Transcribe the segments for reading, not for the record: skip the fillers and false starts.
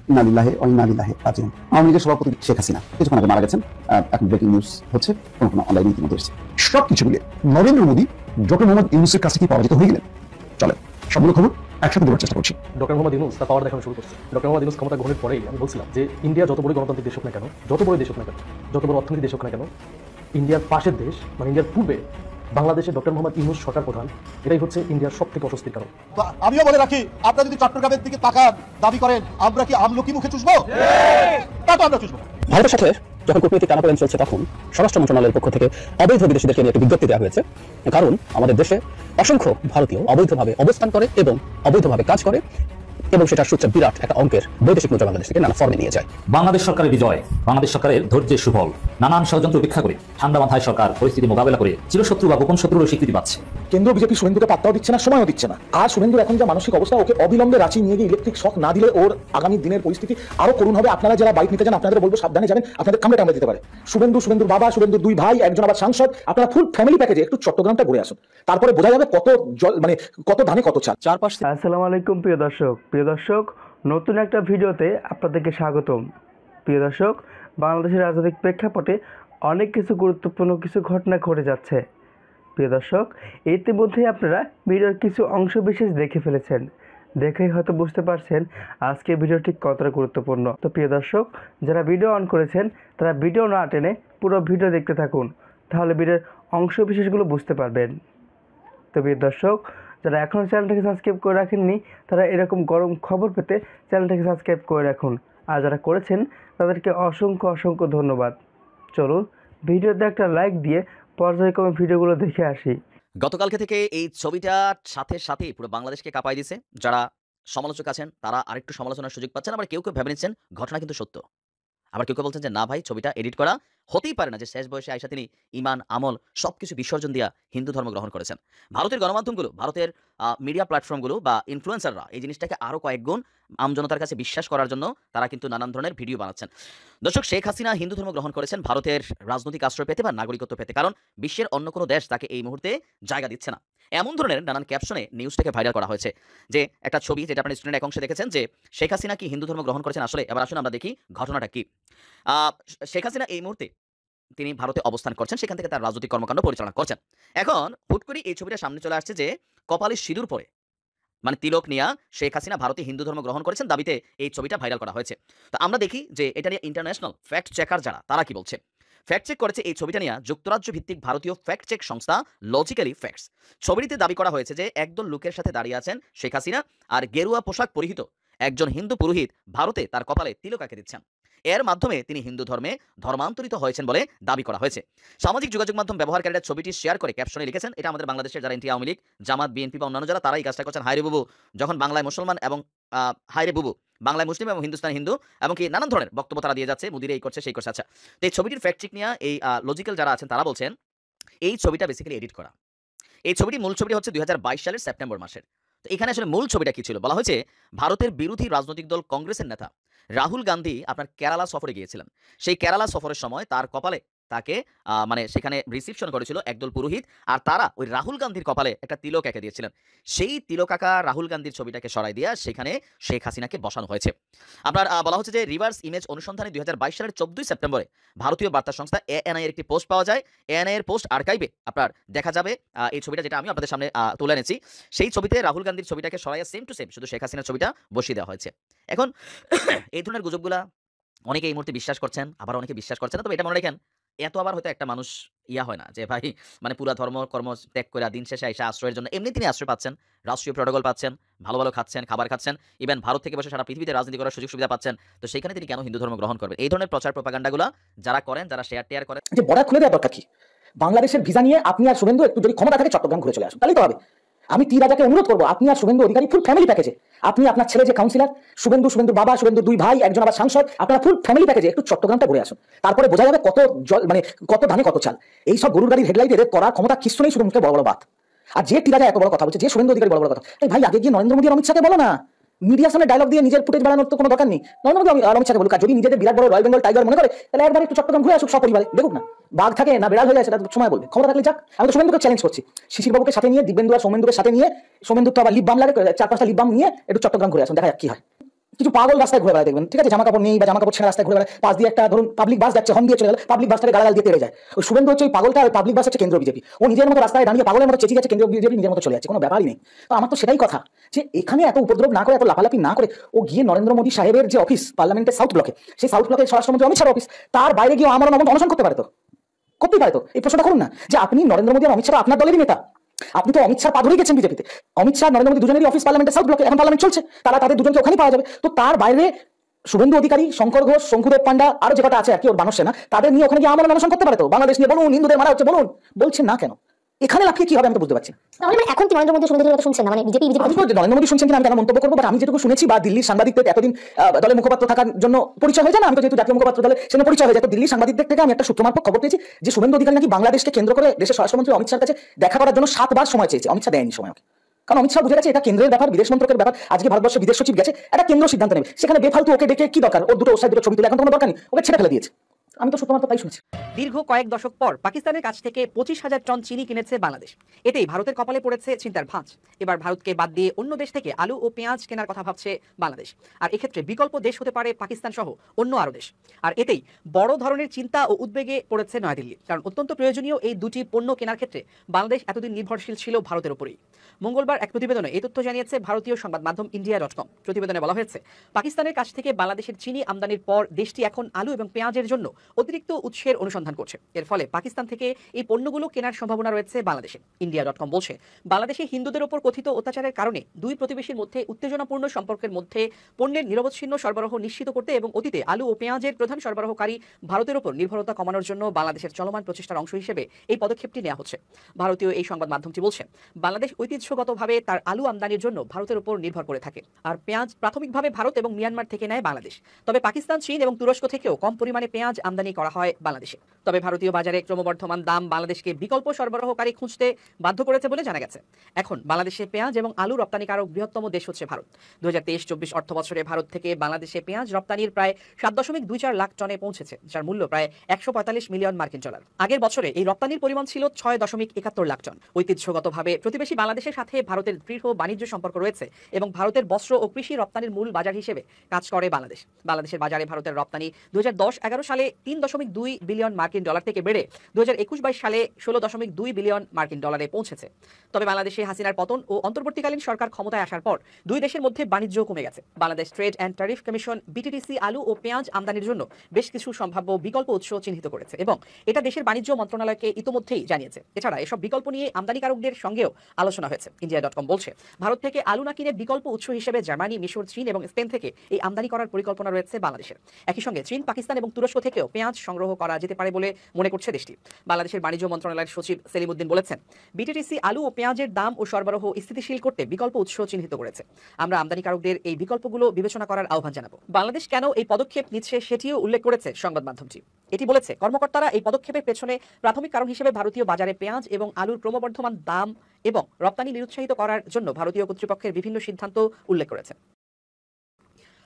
ইন্না লিল্লাহি ওয়া ইন্না ইলাইহি রাজিউন। আওয়ামী লীগের সভাপতি শেখ হাসিনা কিছুক্ষণ আগে মারা গেছেন। এখন ব্রেকিং নিউজ হচ্ছে, কোনো অনলাইনে ইতিমধ্যে এসেছে। সবকিছু মিলে নরেন্দ্র মোদী ডক্টর মোহাম্মদ ইউনূসের কাছে কি পরাজিত হয়ে গেলেন? চলে সবগুলো খবর একসাথে দেওয়ার চেষ্টা করছি। ডক্টর মোহাম্মদ ইউনূস তার পাওয়ার দেখানো শুরু করছে। ডক্টর মোহাম্মদ ইউনূস ক্ষমতা গ্রহণের পরেই আমি বলছিলাম যে ইন্ডিয়া যত বড় গণতান্ত্রিক দেশ হোক না কেন, যত বড় দেশ হোক না কেন, যত বড় অর্থনীতি দেশ হোক না কেন, ইন্ডিয়ার পাশের দেশ মানে ইন্ডিয়ার পূর্বে বাংলাদেশে ডক্টর মোহাম্মদ ইউনূস সরকার প্রধান, এটাই হচ্ছে ইন্ডিয়ার সব থেকে অস্বস্তির কারণ। আমিও বলে রাখি, আপনারা যদি চট্টগ্রামের দিকে তাকান, দাবি করেন আমরা কি আমলকি মুখে চুষবো, তা তো আমরা চুষবো। ভারতের সাথে যখন কূটনৈতিক টানাপোড়েন চলছে তখন স্বরাষ্ট্র মন্ত্রণালয়ের পক্ষ থেকে অবৈধ বিদেশিদেরকে নিয়ে একটি বিজ্ঞপ্তি দেওয়া হয়েছে। কারণ আমাদের দেশে অসংখ্য ভারতীয় অবৈধভাবে অবস্থান করে এবং অবৈধভাবে কাজ করে, এবং সেটার সূত্রে বিরাট একটা অঙ্কের বৈদেশিক মুদ্রা বাংলাদেশ থেকে নানা ফর্মে নিয়ে যায়। বাংলাদেশ সরকারের বিজয়, বাংলাদেশ সরকারের ধৈর্যের সুফল। নানান ষড়যন্ত্র উপেক্ষা করে ঠান্ডা মাথায় সরকার পরিস্থিতি মোকাবেলা করে চিরশত্রু বা গোপন শত্রুরও স্বীকৃতি পাচ্ছে। কেন্দ্র বিজেপি শুভেন্দুকে পাত্তাও দিচ্ছে না, সময়ও দিচ্ছে না। আর শুভেন্দুর এখন যা মানসিক অবস্থা, ওকে অবিলম্বে রাঁচি নিয়ে গিয়ে ইলেকট্রিক শক না দিলে ওর আগামী দিনের পরিস্থিতি আরো করুণ হবে। আপনারা যারা বাইক নিতে যান আপনাদের বলবো সাবধানে যাবেন, আপনাদের কামড়ে টামড়ে দিতে পারে। শুভেন্দুর বাবা, শুভেন্দুর দুই ভাই, একজন আবার সাংসদ, আপনারা ফুল ফ্যামিলি প্যাকেজে একটু চট্টগ্রামটা ঘুরে আসুন, তারপরে বোঝা যাবে কত জল, মানে কত ধানে কত চাল। চারপাশ। আসসালামু আলাইকুম প্রিয় দর্শক, নতুন একটা ভিডিওতে আপনাদেরকে স্বাগতম। প্রিয় দর্শক, বাংলাদেশের রাজনৈতিক প্রেক্ষাপটে অনেক কিছু গুরুত্বপূর্ণ কিছু ঘটনা ঘটে যাচ্ছে। প্রিয় দর্শক, ইতিমধ্যেই আপনারা ভিডিওর কিছু অংশ বিশেষ দেখে ফেলেছেন, দেখেই হয়তো বুঝতে পারছেন আজকে ভিডিওটি কতটা গুরুত্বপূর্ণ। তো প্রিয় দর্শক, যারা ভিডিও অন করেছেন তারা ভিডিও না টেনে পুরো ভিডিও দেখতে থাকুন, তাহলে ভিডিওর অংশ বিশেষগুলো বুঝতে পারবেন। তো প্রিয় দর্শক, যারা এখনও চ্যানেলটাকে সাবস্ক্রাইব করে রাখেননি তারা এরকম গরম খবর পেতে চ্যানেলটাকে সাবস্ক্রাইব করে রাখুন, আর যারা করেছেন তাদেরকে অসংখ্য ধন্যবাদ। চলুন ভিডিওতে একটা লাইক দিয়ে পর্যায়ক্রমে ভিডিওগুলো দেখে আসি। গতকালকে থেকে এই ছবিটার সাথে পুরো বাংলাদেশকে কাঁপাই দিছে। যারা সমালোচক আছেন তারা আরেকটু সমালোচনার সুযোগ পাচ্ছেন, আবার কেউ ভেবে নিচ্ছেন ঘটনা কিন্তু সত্য, আবার কেউ বলছেন যে না ভাই ছবিটা এডিট করা, হতেই পারে না যে শেষ বয়সে আইসা তিনি ইমান আমল সবকিছু বিসর্জন দিয়া হিন্দু ধর্ম গ্রহণ করেছেন। ভারতের গণমাধ্যমগুলো, ভারতের মিডিয়া প্ল্যাটফর্মগুলো বা ইনফ্লুয়েন্সাররা এই জিনিসটাকে আরো কয়েক গুণ আমজনতার কাছে বিশ্বাস করার জন্য তারা কিন্তু নানান ধরনের ভিডিও বানাচ্ছেন। দর্শক, শেখ হাসিনা হিন্দু ধর্ম গ্রহণ করেছেন ভারতের রাজনৈতিক আশ্রয় পেতে বা নাগরিকত্ব পেতে, কারণ বিশ্বের অন্য কোনো দেশ তাকে এই মুহূর্তে জায়গা দিচ্ছে না। এমন ধরনের নানান ক্যাপশনে নিউজটাকে ভাইরাল করা হয়েছে, যে একটা ছবি যেটা আপনার স্টুডেন্ট এক অংশে দেখেছেন যে শেখ হাসিনা কি হিন্দু ধর্ম গ্রহণ করেছেন আসলে। এবার আসুন আমরা দেখি ঘটনাটা কি। শেখ হাসিনা এই মুহূর্তে তিনি ভারতে অবস্থান করছেন, সেখান থেকে তার রাজনৈতিক কর্মকাণ্ড পরিচালনা করছেন। এখন হুট করে এই ছবিটা সামনে চলে আসছে যে কপালে সিঁদুর পরে, মানে তিলক নিয়া শেখ হাসিনা ভারতে হিন্দু ধর্ম গ্রহণ করেছেন দাবিতে এই ছবিটা ভাইরাল করা হয়েছে। তো আমরা দেখি যে এটা নিয়ে ইন্টারন্যাশনাল ফ্যাক্ট চেকার যারা, তারা কি বলছে। ফ্যাক্ট চেক করেছে এই ছবিটা নিয়ে যুক্তরাজ্য ভিত্তিক ভারতীয় ফ্যাক্ট চেক সংস্থা লজিক্যালি ফ্যাক্টস। ছবিটিতে দাবি করা হয়েছে যে একদল লোকের সাথে দাঁড়িয়ে আছেন শেখ হাসিনা, আর গেরুয়া পোশাক পরিহিত একজন হিন্দু পুরোহিত ভারতে তার কপালে তিলক এঁকে দিচ্ছেন। এর মাধ্যমে তিনি হিন্দু ধর্মে ধর্মান্তরিত হয়েছেন বলে দাবি করা হয়েছে। সামাজিক যোগাযোগ মাধ্যম ব্যবহারকারীরা ছবিটি শেয়ার করে ক্যাপশনে লিখেছেন, এটা আমাদের বাংলাদেশের যারা এনটি আওয়ামী লীগ, জামাত, বিএনপি বা অন্যান্য যারা, তারা এই কাজটা করছেন। হায়রে বুবু, যখন বাংলায় মুসলমান এবং হায়রে বুবু বাংলায় মুসলিম এবং হিন্দুস্তান হিন্দু, এবং কি নানান ধরনের বক্তব্য তারা দিয়ে যাচ্ছে, মুদিরে এই করছে সেই করছে। আচ্ছা, তো এই ছবিটির ফ্যাক্ট চেক নিয়ে এই লজিক্যাল যারা আছেন তারা বলছেন এই ছবিটা বেসিক্যালি এডিট করা। এই ছবিটি, মূল ছবিটি হচ্ছে 2022 সালের সেপ্টেম্বর মাসের। তো এখানে আসলে মূল ছবিটা কি ছিল বলা হয়েছে, ভারতের বিরোধী রাজনৈতিক দল কংগ্রেসের নেতা রাহুল গান্ধী আপনার কেরালা সফরে গিয়েছিলেন। সেই কেরালা সফরের সময় তার কপালে তাকে মানে সেখানে রিসিপশন করেছিল একদল পুরোহিত, আর তারা ওই রাহুল গান্ধীর কপালে একটা তিলক এঁকে দিয়েছিলেন। সেই তিলক আঁকা রাহুল গান্ধীর ছবিটাকে সরাই দিয়ে সেখানে শেখ হাসিনাকে বসানো হয়েছে। আপনার বলা হচ্ছে যে রিভার্স ইমেজ অনুসন্ধানে 2022 সালের 14 সেপ্টেম্বরে ভারতীয় বার্তা সংস্থা এএনআই এর একটি পোস্ট পাওয়া যায়। এএনআই এর পোস্ট আর্কাইভে আপনার দেখা যাবে এই ছবিটা, যেটা আমি আপনাদের সামনে তুলে এনেছি। সেই ছবিতে রাহুল গান্ধীর ছবিটাকে সরাইয়া সেম টু সেম শুধু শেখ হাসিনার ছবিটা বসিয়ে দেওয়া হয়েছে। এখন এই ধরনের গুজবগুলা অনেকে এই মুহূর্তে বিশ্বাস করছেন, আবার অনেকে বিশ্বাস করছেন না। তবে এটা মনে রাখেন, এত আবার হয়তো একটা মানুষ হয় না যে ভাই মানে পুরা ধর্ম কর্ম ত্যাগ করে দিন শেষে এসে আশ্রয়ের জন্য, এমনি তিনি আশ্রয় পাচ্ছেন, রাষ্ট্রীয় প্রোটোকল পাচ্ছেন, ভালো খাচ্ছেন, খাবার খাচ্ছেন, ইভেন ভারত থেকে বসে সারা পৃথিবীতে রাজনীতি করার সুযোগ সুবিধা পাচ্ছেন। তো সেখানে তিনি কেন হিন্দু ধর্ম গ্রহণ করবেন? এই ধরনের প্রচার প্রপাগান্ডাগুলো যারা করেন, যারা শেয়ার করেন, যে বর্ডার খুলে দেওয়ার দরকার কি? বাংলাদেশের ভিসা নিয়ে আপনি আর শুভেন্দু একটু যদি ক্ষমতা থাকে চট্টগ্রাম ঘুরে চলে আসুন, তাহলেই তো হবে। আমি টি রাজাকে অনুরোধ করবো, আপনি আর শুভেন্দু অধিকারী ফুল ফ্যামিলি প্যাকেজে, আপনি আপনার ছেলে যে কাউন্সিলর, শুভেন্দুর বাবা, শুভেন্দুর দুই ভাই, একজন আবার সাংসদ, আপনারা ফুল ফ্যামিলি প্যাকেজে একটু চট্টগ্রামটা ঘুরে আসুন, তারপরে বোঝা যাবে কত জল, মানে কত ধানে কত চাল। এইসব গরুর গাড়ির হেডলাইট এদের করার ক্ষমতা কিছু নেই, শুধু মুখে বড় বাত। আর যে টি রাজা এত বড় কথা বলছে, যে শুভেন্দু অধিকারী বড় কথা, এই ভাই আগে গিয়ে নরেন্দ্র মোদী আর অমিত শাহকে বলো না, মিডিয়ার সামনে ডায়লগ দিয়ে নিজের ফুটেজ বাড়ানোর তো কোনো দরকার নেই। নরেন্দ্র মোদী অমিত শাহকে বলুক, যদি নিজেদের বিরাট বড় রয়্যাল বেঙ্গল টাইগার মনে করে, তাহলে একবার একটু চট্টগ্রাম ঘুরে আসুক সপরিবারে, দেখুক না বাঘ থাকে না বেড়াল হয়ে যায়, সেটা সময় বলবে। ক্ষমতা থাকলে যাক। আমি তো শুভেন্দুকে চ্যালেঞ্জ করছি, শিশির বাবুকে সাথে নিয়ে, দিব্যেন্দু আর সৌমেন্দুকে সাথে নিয়ে, সৌমেন্দু তো আবার লিপ বাম লাগে, 4-5টা লিপ বাম নিয়ে একটু চট্টগ্রাম ঘুরে আসুন, দেখা যাক কি হয়। কিছু পাগল রাস্তায় ঘুরে বেড়ায় দেখবেন, ঠিক আছে, জামা কাপড় নেই বা জামা কাপড় ছেড়ে রাস্তায় ঘুরে বেড়ায়, পাশ দিয়ে একটা ধরুন পাবলিক বাস যাচ্ছে, হর্ন দিয়ে চলে গেল, পাবলিক বাসটাকে গালাগাল দিয়ে তেড়ে যায়। ওই শুভেন্দু হচ্ছে ওই পাগলটা, ওই পাবলিক বাস হচ্ছে কেন্দ্রীয় বিজেপি। ও নিজের মতো রাস্তায় দাঁড়িয়ে পাগলের মতো চেঁচিয়ে যাচ্ছে, কেন্দ্রীয় বিজেপি নিজের মতো চলে যাচ্ছে, কোনো ব্যাপারই নেই। তো আমার তো সেটাই কথা যে এখানে এত উপদ্রব না করে, এত লাফালাফি না করে, ও গিয়ে নরেন্দ্র মোদী সাহেবের যে অফিস পার্লামেন্টের সাউথ ব্লকে, সেই সাউথ ব্লকের স্বরাষ্ট্রমন্ত্রী অমিত শাহের অফিস, তার বাইরে গিয়ে আমার অনশন করতে পারে তো, করতেই পারে তো। এই প্রশ্নটা করুন না যে আপনি নরেন্দ্র মোদী আর অমিত শাহ আপনার দলেরই নেতা, আপনি তো অমিত শাহ পা ধরেই গেছেন বিজেপিতে। অমিত শাহ নরেন্দ্র মোদী দুজনেরই অফিস পার্লামেন্টের সাউথ ব্লকে, এখন পার্লামেন্ট চলছে, তারা তাদের দুজনকে ওখানে পাওয়া যাবে। তো তার বাইরে শুভেন্দু অধিকারী, শঙ্কর ঘোষ, শঙ্কুদেব পান্ডা, আরো যে কটা আছে আর কি ওর বানর সেনা, তাদের নিয়ে ওখানে গিয়ে আমার অনশন করতে পারে তো। বাংলাদেশ নিয়ে বলুন, হিন্দুদের মারা হচ্ছে বলুন, বলছেন না কেন? এখানে লাফিয়ে কি হবে আমি তো বুঝতে পারছি না। তাহলে মানে এখন কি নরেন্দ্র মোদী শুভেন্দুর কথা শুনছেন না, মানে বিজেপি আমি তো নরেন্দ্র মোদী শুনছেন কিনা আমি কেন মন্তব্য করবো, বাট আমি যেটুকু শুনেছি বা দিল্লির সাংবাদিকদের এতদিন দলের মুখপাত্র থাকার জন্য পরিচয় হয়ে যায় না, আমি তো যেহেতু জাতীয় মুখপাত্র দলে সেখানে পরিচয় হয়ে যায়, তো দিল্লির সাংবাদিকদের থেকে আমি একটা সূত্র মারফত খবর পেয়েছি যে শুভেন্দু অধিকারী নাকি বাংলাদেশকে কেন্দ্র করে দেশের স্বরাষ্ট্রমন্ত্রী অমিত শাহের কাছে দেখা করার জন্য 7 বার সময় চেয়েছে। অমিত শাহ দেয়নি সময়, কারণ অমিত শাহ বুঝে গেছে এটা কেন্দ্রের ব্যাপার, বিদেশ মন্ত্রকের ব্যাপার। আজকে ভারতবর্ষের বিদেশ সচিব গেছে, একটা কেন্দ্র সিদ্ধান্ত নেবে, সেখানে বেফালতু ওকে ডেকে কি দরকার, ওর দুটো ওর সাইড দুটো ছবি তুলে এখন কোনো দরকার নেই, ওকে ছেড়ে ফেলে দিয়েছে। আমি তো শুধুমাত্র তাই শুনছি। দীর্ঘ কয়েক দশক পর পাকিস্তানের কাছ থেকে 25,000 টন চিনি কিনেছে বাংলাদেশ। এতেই ভারতের কপালে পড়েছে চিন্তার ভাঁজ। এবার ভারতকে বাদ দিয়ে অন্য দেশ থেকে আলু ও পেঁয়াজ কেনার কথা ভাবছে বাংলাদেশ। আর এক্ষেত্রে বিকল্প দেশ হতে পারে পাকিস্তান সহ অন্য আরো দেশ। আর এতেই বড় ধরনের চিন্তা ও উদ্বেগে পড়েছে নয়াদিল্লি, কারণ অত্যন্ত প্রয়োজনীয় এই দুটি পণ্য কেনার ক্ষেত্রে বাংলাদেশ এতদিন নির্ভরশীল ছিল ভারতের উপরেই। মঙ্গলবার এক প্রতিবেদনে এই তথ্য জানিয়েছে ভারতীয় সংবাদ মাধ্যম India.com। প্রতিবেদনে বলা হয়েছে, পাকিস্তানের কাছ থেকে বাংলাদেশের চিনি আমদানির পর দেশটি এখন আলু এবং পেঁয়াজের জন্য অতিরিক্ত উৎসের অনুসন্ধান করছে। এর ফলে পাকিস্তান থেকে এই পণ্যগুলো কেনার সম্ভাবনা রয়েছে বাংলাদেশে। India.com বলছে, বাংলাদেশে হিন্দুদের উপর কথিত অত্যাচারের কারণে দুই প্রতিবেশীর মধ্যে উত্তেজনাপূর্ণ সম্পর্কের মধ্যে পণ্যের নিরবচ্ছিন্ন সরবরাহ নিশ্চিত করতে এবং অতীতে আলু ও পেঁয়াজের প্রধান সরবরাহকারী ভারতের উপর নির্ভরতা কমানোর জন্য বাংলাদেশের চলমান প্রচেষ্টার অংশ হিসেবে এই পদক্ষেপটি নেওয়া হচ্ছে। ভারতীয় এই সংবাদ মাধ্যমটি বলছে, বাংলাদেশ ঐতিহ্যগতভাবে তার আলু আমদানির জন্য ভারতের উপর নির্ভর করে থাকে, আর পেঁয়াজ প্রাথমিকভাবে ভারত এবং মিয়ানমার থেকে নেয় বাংলাদেশ। তবে পাকিস্তান, চীন এবং তুরস্ক থেকেও কম পরিমাণে পেঁয়াজ আমদানি করা হয় বাংলাদেশে। তবে ভারতীয় বাজারে ক্রমবর্ধমান দাম বাংলাদেশকে বিকল্প সরবরাহকারী খুঁজতে বাধ্য করেছে বলে জানা গেছে। এখন বাংলাদেশে পেঁয়াজ এবং আলু রপ্তানিকারক বৃহত্তম দেশ হচ্ছে ভারত। 2023-24 অর্থ বছরে ভারত থেকে বাংলাদেশে পেঁয়াজ রপ্তানির প্রায় 7.24 লাখ টনে পৌঁছেছে, যার মূল্য প্রায় 145 মিলিয়ন মার্কিন ডলার। আগের বছরে এই রপ্তানির পরিমাণ ছিল 6.71 লাখ টন। ঐতিহ্যগতভাবে প্রতিবেশী বাংলাদেশের সাথে ভারতের দৃঢ় বাণিজ্য সম্পর্ক রয়েছে এবং ভারতের বস্ত্র ও কৃষি রপ্তানির মূল বাজার হিসেবে কাজ করে বাংলাদেশ। বাংলাদেশের বাজারে ভারতের রপ্তানি 2010-11 সালে 3.2 বিলিয়ন মার্কিন ডলার থেকে বেড়ে 2021-22 সালে 16.2 বিলিয়ন মার্কিন ডলারে পৌঁছেছে। তবে বাংলাদেশে হাসিনার পতন ও অন্তর্বর্তীকালীন সরকার ক্ষমতায় আসার পর দুই দেশের মধ্যে বাণিজ্য কমে গেছে। Bangladesh trade and tariff commission BTTC আলু ও পেঁয়াজ আমদানির জন্য বেশ কিছু সম্ভাব্য বিকল্প উৎস চিহ্নিত করেছে এবং এটা দেশের বাণিজ্য মন্ত্রণালয়কে ইতিমধ্যেই জানিয়েছে। এছাড়া এসব বিকল্প নিয়ে আমদানিকারকদের সঙ্গেও আলোচনা হয়েছে। India.com বলছে, ভারত থেকে আলু না কিনে বিকল্প উৎস হিসেবে জার্মানি, মিশর, চীন এবং স্পেন থেকে এই আমদানি করার পরিকল্পনা রয়েছে বাংলাদেশের। একই সঙ্গে চীন, পাকিস্তান এবং তুরস্ক থেকেও পেঁয়াজ সংগ্রহ করা যেতে পারে বলে মনে করছে দেশটি। বাংলাদেশের বাণিজ্য মন্ত্রণালয়ের সচিব সেলিম উদ্দিন বলেছেন, BTTC আলু ও পেঁয়াজের দাম ও সরবরাহ স্থিতিশীল করতে বিকল্প উৎস চিহ্নিত করেছে। আমরা আমদানিকারকদের এই বিকল্পগুলো বিবেচনা করার আহ্বান জানাবো। বাংলাদেশ কেন এই পদক্ষেপ নিচ্ছে সেটিও উল্লেখ করেছে সংবাদ মাধ্যমটি। এটি বলেছে, কর্মকর্তারা এই পদক্ষেপের পেছনে প্রাথমিক কারণ হিসেবে ভারতীয় বাজারে পেঁয়াজ এবং আলুর ক্রমবর্ধমান দাম এবং রপ্তানি নিরুৎসাহিত করার জন্য ভারতীয় কর্তৃপক্ষের বিভিন্ন সিদ্ধান্ত উল্লেখ করেছে।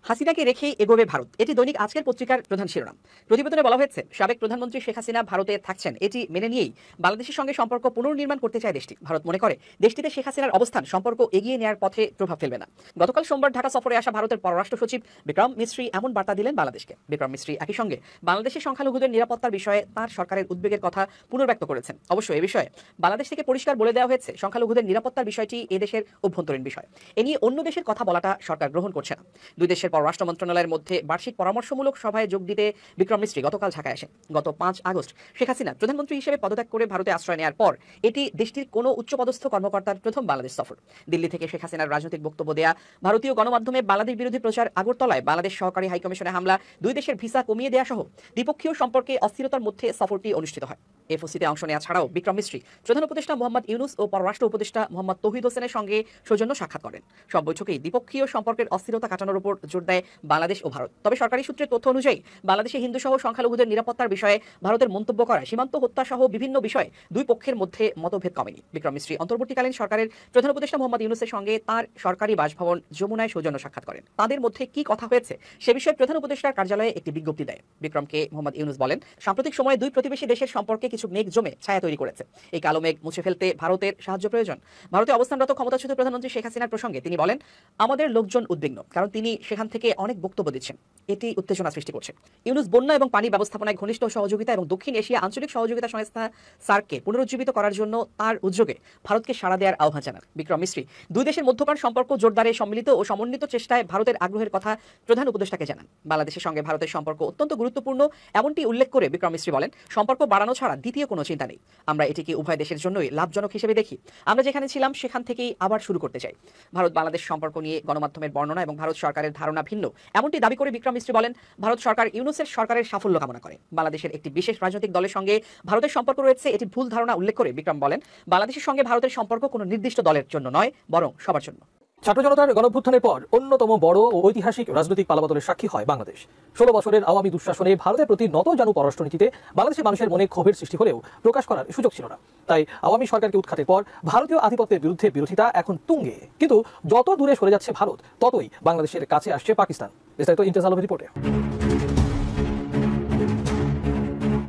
হাসিনাকে রেখেই এগোবে ভারত, এটি দৈনিক আজকের পত্রিকার প্রধান শিরোনাম। প্রতিবেদনে বলা হয়েছে, সাবেক প্রধানমন্ত্রী শেখ হাসিনা ভারতে থাকছেন, এটি মেনে নিয়েই বাংলাদেশের সঙ্গে সম্পর্ক পুনর্নির্মাণ করতে চায় দেশটি। ভারত মনে করে দেশটিতে শেখ হাসিনার অবস্থান সম্পর্ক এগিয়ে নেওয়ার পথে প্রভাব ফেলবে না। গতকাল সোমবার ঢাকা সফরে আসা ভারতের পররাষ্ট্র সচিব বিক্রম মিস্ত্রি এমন বার্তা দিলেন বাংলাদেশকে। বিক্রম মিস্ত্রি একই সঙ্গে বাংলাদেশের সংখ্যালঘুদের নিরাপত্তার বিষয়ে তার সরকারের উদ্বেগের কথা পুনর্ব্যক্ত করেছেন। অবশ্য এ বিষয়ে বাংলাদেশ থেকে পরিষ্কার বলে দেওয়া হয়েছে, সংখ্যালঘুদের নিরাপত্তার বিষয়টি এদেশের অভ্যন্তরীণ বিষয়। এ নিয়ে অন্য দেশের কথা বলাটা সরকার গ্রহণ করছে না। দুই দেশের পররাষ্ট্র মন্ত্রণালয়ের মধ্যে বার্ষিক পরামর্শমূলক সভায় যোগ দিতে বিক্রম মিস্ত্রি গতকাল ঢাকায় আসেন। গত 5 আগস্ট শেখ হাসিনা প্রধানমন্ত্রী হিসেবে পদত্যাগ করে ভারতে আশ্রয় নেওয়ার পর এটি দেশটির কোনো উচ্চপদস্থ কর্মকর্তার প্রথম বাংলাদেশ সফর। দিল্লি থেকে শেখ হাসিনার রাজনৈতিক বক্তব্য দেয়া, ভারতীয় গণমাধ্যমে বাংলাদেশ বিরোধী প্রচার, আগরতলায় বাংলাদেশ সহকারী হাইকমিশনে হামলা, দুই দেশের ভিসা কমিয়ে দেওয়া সহ দ্বিপক্ষীয় সম্পর্কে অস্থিরতার মধ্যে সফরটি অনুষ্ঠিত হয়। এফওসিতে অংশ নেওয়া ছাড়াও বিক্রম মিস্ত্রি প্রধান উপদেষ্টা মোহাম্মদ ইউনুস ও পররাষ্ট্র উপদেষ্টা মোহাম্মদ তৌহিদ হোসেনের সঙ্গে সৌজন্য সাক্ষাৎ করেন। সব বৈঠকেই দ্বিপক্ষীয় সম্পর্কের অস্থিরতা কাটানোর উপর জোর দেয় বাংলাদেশ ও ভারত। তবে সরকারি সূত্রের তথ্য অনুযায়ী বাংলাদেশে হিন্দু সহ সংখ্যালঘুদের নিরাপত্তার বিষয়ে ভারতের মন্তব্য করায় সীমান্ত হত্যা সহ বিভিন্ন বিষয়ে দুই পক্ষের মধ্যে মতভেদ কমেনি। বিক্রম মিস্ত্রি অন্তর্বর্তীকালীন সরকারের প্রধান উপদেষ্টা মোহাম্মদ ইউনুসের সঙ্গে তার সরকারি বাসভবন যমুনায় সৌজন্য সাক্ষাৎ করেন। তাদের মধ্যে কি কথা হয়েছে সে বিষয়ে প্রধান উপদেষ্টার কার্যালয়ে একটি বিজ্ঞপ্তি দেয়। বিক্রমকে মোহাম্মদ ইউনুস বলেন, সাম্প্রতিক সময়ে দুই প্রতিবেশী দেশের সম্পর্কে কিছু মেঘ জমে ছায়া তৈরি করেছে। এই কালো মেঘ মুছে ফেলতে ভারতের সাহায্য প্রয়োজন। ভারতে অবস্থানরত ক্ষমতাচ্যুত প্রধানমন্ত্রী শেখ হাসিনার প্রসঙ্গে তিনি বলেন, আমাদের লোকজন উদ্বিগ্ন, কারণ তিনি সেখান থেকে অনেক বক্তব্য দিচ্ছেন, এটি উত্তেজনা সৃষ্টি করছে। ইউনূস বন্যা এবং পানি ব্যবস্থাপনায় ঘনিষ্ঠ সহযোগিতা এবং দক্ষিণ এশিয়া আঞ্চলিক সহযোগিতা সংস্থা সার্ককে পুনরুজ্জীবিত করার জন্য তার উদ্যোগে ভারতকে সাড়া দেওয়ার আহ্বান জানান বিক্রম মিস্ত্রি। দুই দেশের মধ্যকার সম্পর্ক জোরদারে সম্মিলিত ও সমন্বিত চেষ্টায় ভারতের আগ্রহের কথা প্রধান উপদেষ্টাকে জানান। বাংলাদেশের সঙ্গে ভারতের সম্পর্ক অত্যন্ত গুরুত্বপূর্ণ এমনটি উল্লেখ করে বিক্রম মিস্ত্রি বলেন, সম্পর্ক বাড়ানো ছাড়া দ্বিতীয় কোনো চিন্তা নেই। আমরা এটিকে উভয় দেশের জন্যই লাভজনক হিসেবে দেখি। আমরা যেখানে ছিলাম সেখান থেকেই আবার শুরু করতে চাই। ভারত বাংলাদেশ সম্পর্ক নিয়ে গণমাধ্যমের বর্ণনা এবং ভারত সরকারের ধারণা ভিন্ন এমনটি দাবি করে বিক্রম মিস্ত্রি বলেন, ভারত সরকার ইউনূসের সরকারের সাফল্য কামনা করে। বাংলাদেশের একটি বিশেষ রাজনৈতিক দলের সঙ্গে ভারতের সম্পর্ক রয়েছে, এটি ভুল ধারণা উল্লেখ করে বিক্রম বলেন, বাংলাদেশের সঙ্গে ভারতের সম্পর্ক কোনো নির্দিষ্ট দলের জন্য নয়, বরং সবার জন্য। ছাত্র জনতার গণঅভ্যুত্থানের পর অন্যতম বড় ও ঐতিহাসিক রাজনৈতিক পালাবদলের সাক্ষী হয় বাংলাদেশ। 16 বছরের আওয়ামী দুঃশাসনে ভারতের প্রতি নতজানু পররাষ্ট্রনীতিতে বাংলাদেশের মানুষের মনে ক্ষোভের সৃষ্টি হলেও প্রকাশ করার সুযোগ ছিল না। তাই আওয়ামী সরকারকে উৎখাতের পর ভারতীয় আধিপত্যের বিরুদ্ধে বিরোধিতা এখন তুঙ্গে। কিন্তু যত দূরে সরে যাচ্ছে ভারত, ততই বাংলাদেশের কাছে আসছে পাকিস্তান। বিস্তারিত ইমতিয়াজ আলমের রিপোর্টে।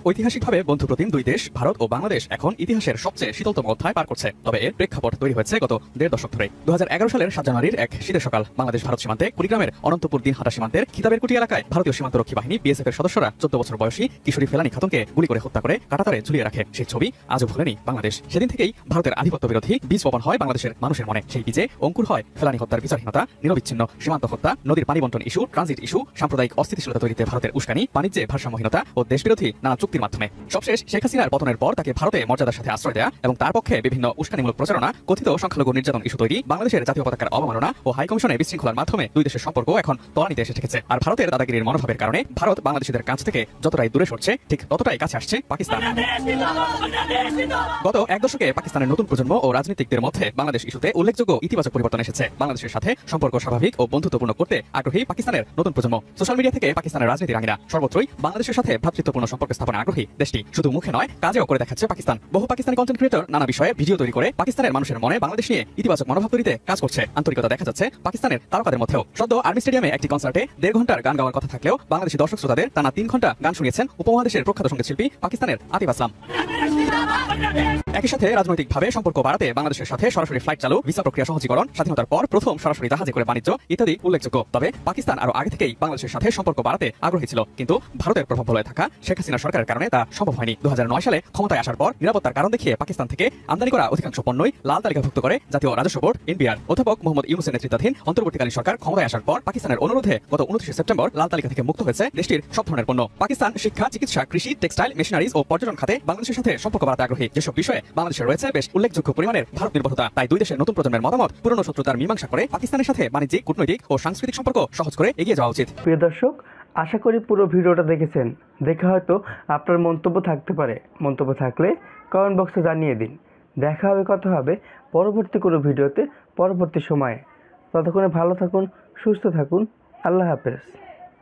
ঐতিহাসিকভাবে বন্ধুপ্রতিম দুই দেশ ভারত ও বাংলাদেশ এখন ইতিহাসের সবচেয়ে শীতলতম অধ্যায় পার করছে। তবে এর প্রেক্ষাপট তৈরি হয়েছে গত 1.5 দশক ধরে। 2011 সালের 7 জানুয়ারির এক শীতের সকাল বাংলাদেশ ভারত সীমান্তে কুড়িগ্রামের অনন্তপুর দিনহাটা সীমান্তের খিতাবের কুটি এলাকায় ভারতীয় সীমান্তরক্ষী বাহিনী বিএসএফ এর সদস্যরা 14 বছর বয়সী কিশোরী ফেলানি খাতুনকে গুলি করে হত্যা করে কাঁটাতারে ঝুলিয়ে রাখে। সেই ছবি আজও ভোলেনি বাংলাদেশ। সেদিন থেকেই ভারতের আধিপত্য বিরোধী বীজ বপন হয় বাংলাদেশের মানুষের মনে। সেই বীজে অঙ্কুর হয় ফেলানি হত্যার বিচারহীনতা, নিরবিচ্ছিন্ন সীমান্ত হত্যা, নদীর পানি বন্টন ইস্যু, ট্রানজিট ইস্যু, সাম্প্রদায়িক অস্থিতিশীলতা তৈরিতে ভারতের উস্কানি, বাণিজ্যে ভারসাম্যহীনতা ও দেশবিরোধী নানা চুক্তির মাধ্যমে। সবশেষ শেখ হাসিনার পতনের পর তাকে ভারতে মর্যাদার সাথে আশ্রয় দেয়া এবং তার পক্ষে বিভিন্ন উস্কানিমূলক প্রচারণা, কথিত সংখ্যালঘু নির্যাতন ইস্যু তৈরি, বাংলাদেশের জাতীয় পতাকার অবমাননা ও হাইকমিশনে বিশৃঙ্খলার মাধ্যমে দুই দেশের সম্পর্ক এখন তলানিতে এসে ঠেকেছে। আর ভারতের দাদাগিরির মনোভাবের কারণে ভারত বাংলাদেশিদের কাছ থেকে যতটাই দূরে সরছে, ঠিক ততটাই কাছে আসছে পাকিস্তান। গত 1 দশকে পাকিস্তানের নতুন প্রজন্ম ও রাজনীতিকদের মধ্যে বাংলাদেশ ইস্যুতে উল্লেখযোগ্য ইতিবাচক পরিবর্তন এসেছে। বাংলাদেশের সাথে সম্পর্ক স্বাভাবিক ও বন্ধুত্বপূর্ণ করতে আগ্রহী পাকিস্তানের নতুন প্রজন্ম। সোশ্যাল মিডিয়া থেকে পাকিস্তানের রাজনীতির আঙিনা সর্বত্রই বাংলাদেশের সাথে ভ্রাতৃত্বপূর্ণ সম্পর্ক স্থাপনে আগ্রহী দেশটি শুধু মুখে নয়, কাজেও করে দেখাচ্ছে পাকিস্তান। বহু পাকিস্তানি কন্টেন্ট ক্রিয়েটর নানা বিষয়ে ভিডিও তৈরি করে পাকিস্তানের মানুষের মনে বাংলাদেশ নিয়ে ইতিবাচক মনোভাব তৈরিতে কাজ করছে। আন্তরিকতা দেখা যাচ্ছে পাকিস্তানের তারকাদের মধ্যেও। সদ্য আর্মি স্টেডিয়ামে একটি কনসার্টে 1.5 ঘন্টার গান গাওয়ার কথা থাকলেও বাংলাদেশি দর্শক শ্রোতাদের টানা 3 ঘন্টা গান শুনিয়েছেন উপমহাদেশের প্রখ্যাত সঙ্গীত শিল্পী পাকিস্তানের আতিফ আসলাম। একই সাথে রাজনৈতিকভাবে সম্পর্ক বাড়াতে বাংলাদেশের সাথে সরাসরি ফ্লাইট চালু, ভিসা প্রক্রিয়া সহজীকরণ, স্বাধীনতার পর প্রথম সরাসরি জাহাজে করে বাণিজ্য ইত্যাদি উল্লেখযোগ্য। তবে পাকিস্তান আরো আগে থেকেই বাংলাদেশের সাথে সম্পর্ক বাড়াতে আগ্রহী ছিল, কিন্তু ভারতের প্রভাব বলয়ে থাকা শেখ হাসিনা সরকারের কারণে তা সম্ভব হয়নি। 2009 সালে ক্ষমতায় আসার পর নিরাপত্তার কারণ দেখিয়ে পাকিস্তান থেকে আমদানি করা অধিকাংশ পণ্যই লাল তালিকাভুক্ত করে জাতীয় রাজস্ব বোর্ড এনবিআর। অধ্যাপক মোহাম্মদ ইউনূসের নেতৃত্বাধীন অন্তর্বর্তীকালীন সরকার ক্ষমতায় আসার পর পাকিস্তানের অনুরোধে গত 29 সেপ্টেম্বর লাল তালিকা থেকে মুক্ত হয়েছে দেশটির সব ধরনের পণ্য। পাকিস্তান শিক্ষা, চিকিৎসা, কৃষি, টেক্সটাইল, মেশিনারিজ ও পর্যটন খাতে বাংলাদেশের সাথে সম্পর্ক বাড়াতে আগ্রহী। যেসব বিষয়ে বাংলাদেশের রয়েছে বেশ উল্লেখযোগ্য পরিমাণের ভারত নির্ভরতা। তাই দুই দেশের নতুন প্রজন্মের মতামত পুরনো শত্রুতার মীমাংসা করে পাকিস্তানের সাথে বাণিজ্যিক, কূটনৈতিক ও সাংস্কৃতিক সম্পর্ক সহজ করে এগিয়ে যাওয়া উচিত। প্রিয় দর্শক, আশা করি পুরো ভিডিওটা দেখেছেন। দেখে হয়তো আপনার মন্তব্য থাকতে পারে। মন্তব্য থাকলে কমেন্ট বক্সে জানিয়ে দিন। দেখা হবে, কথা হবে পরবর্তী কোনো ভিডিওতে পরবর্তী সময়ে। ততক্ষণে ভালো থাকুন, সুস্থ থাকুন। আল্লাহ হাফেজ।